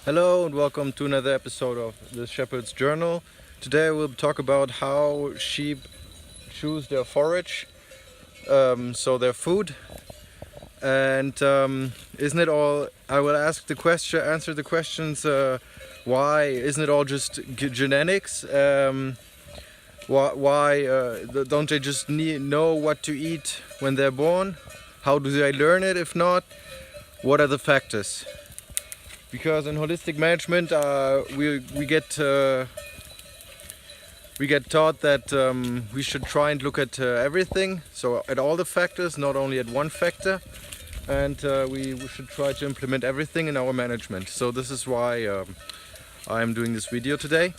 Hello and welcome to another episode of the Shepherd's Journal. Today we'll talk about how sheep choose their forage, so their food. And isn't it all? I will answer the questions. Why isn't it all just genetics? Why don't they just know what to eat when they're born? How do they learn it? If not, what are the factors? Because in holistic management, we get taught that we should try and look at everything, so at all the factors, not only at one factor, and we should try to implement everything in our management. So this is why I'm doing this video today.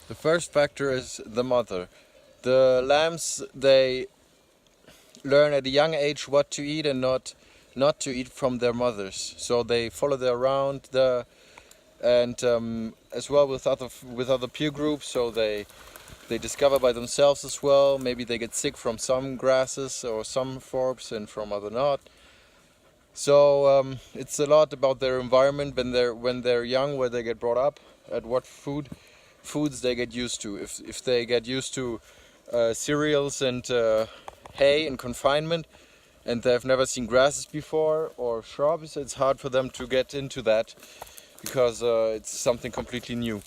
The first factor is the mother. The lambs, they learn at a young age what to eat and not to eat from their mothers. So they follow them around and as well with other peer groups. So they discover by themselves as well. Maybe they get sick from some grasses or some forbs and from other not. So it's a lot about their environment when they're young, where they get brought up, at what foods they get used to. If they get used to cereals and hay in confinement, and they've never seen grasses before or shrubs, it's hard for them to get into that because it's something completely new.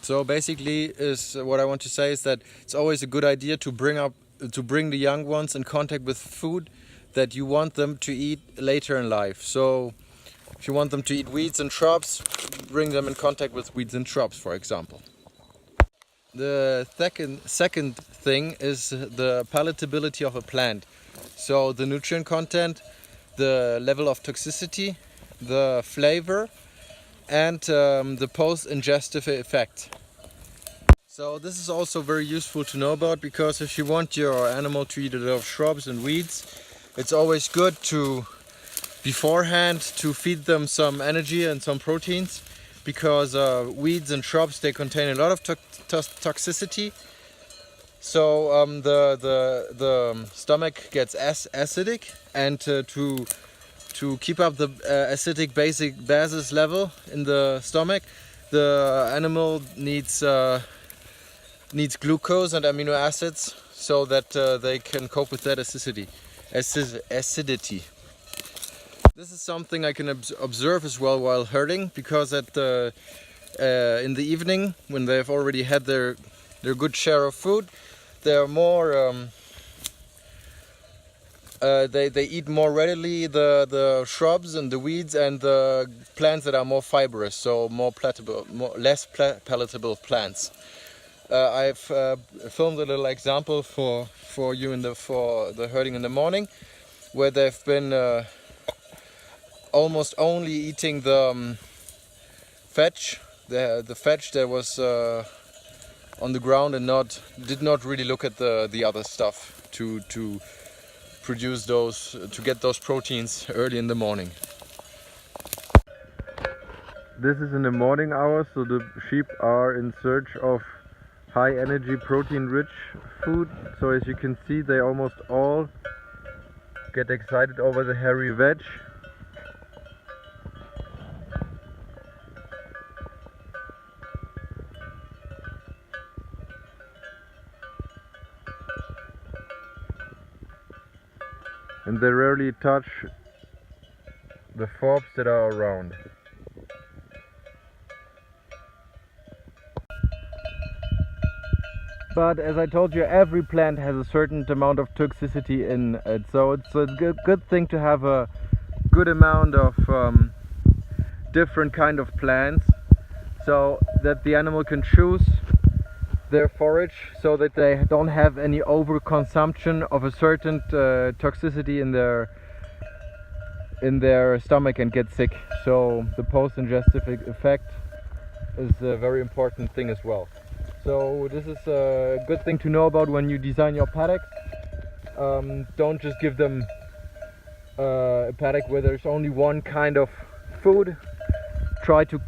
So basically, what I want to say is that it's always a good idea to bring the young ones in contact with food that you want them to eat later in life. So if you want them to eat weeds and shrubs, bring them in contact with weeds and shrubs, for example. The second thing is the palatability of a plant. So the nutrient content, the level of toxicity, the flavor, and the post-ingestive effect. So this is also very useful to know about, because if you want your animal to eat a lot of shrubs and weeds, it's always good to beforehand to feed them some energy and some proteins, because weeds and shrubs, they contain a lot of toxicity. So the stomach gets acidic, and to keep up the acidic basis level in the stomach, the animal needs glucose and amino acids so that they can cope with that acidity. This is something I can observe as well while herding, because in the evening, when they've already had their good share of food, they're more they eat more readily the shrubs and the weeds and the plants that are more fibrous, so less palatable plants. I've filmed a little example for you for the herding in the morning, where they've been almost only eating the fetch, the fetch that was on the ground, and did not really look at the other stuff to produce to get those proteins early in the morning. This is in the morning hours, so the sheep are in search of high energy, protein rich food. So as you can see, they almost all get excited over the hairy veg. And they rarely touch the forbs that are around. But as I told you, every plant has a certain amount of toxicity in it, so it's a good thing to have a good amount of different kind of plants, so that the animal can choose their forage, so that they don't have any overconsumption of a certain toxicity in their stomach and get sick. So the post-ingestive effect is a very important thing as well. So this is a good thing to know about when you design your paddocks. Don't just give them a paddock where there's only one kind of food. Try to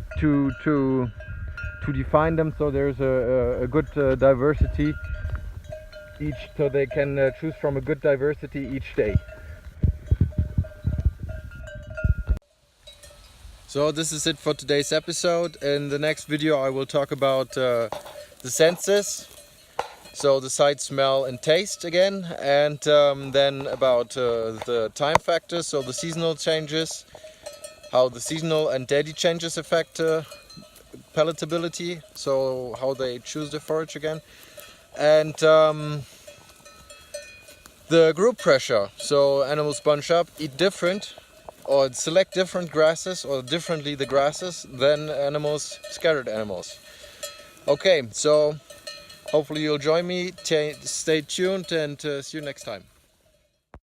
define them so there's a good diversity so they can choose from a good diversity each day. So this is it for today's episode. In the next video I will talk about the senses, so the sight, smell and taste again, and then about the time factors, so the seasonal changes, how the seasonal and daily changes affect palatability, so how they choose the forage again, and the group pressure, so animals bunch up, eat different or select different grasses or differently the grasses than animals, scattered animals. Okay, so hopefully you'll join me, stay tuned and see you next time.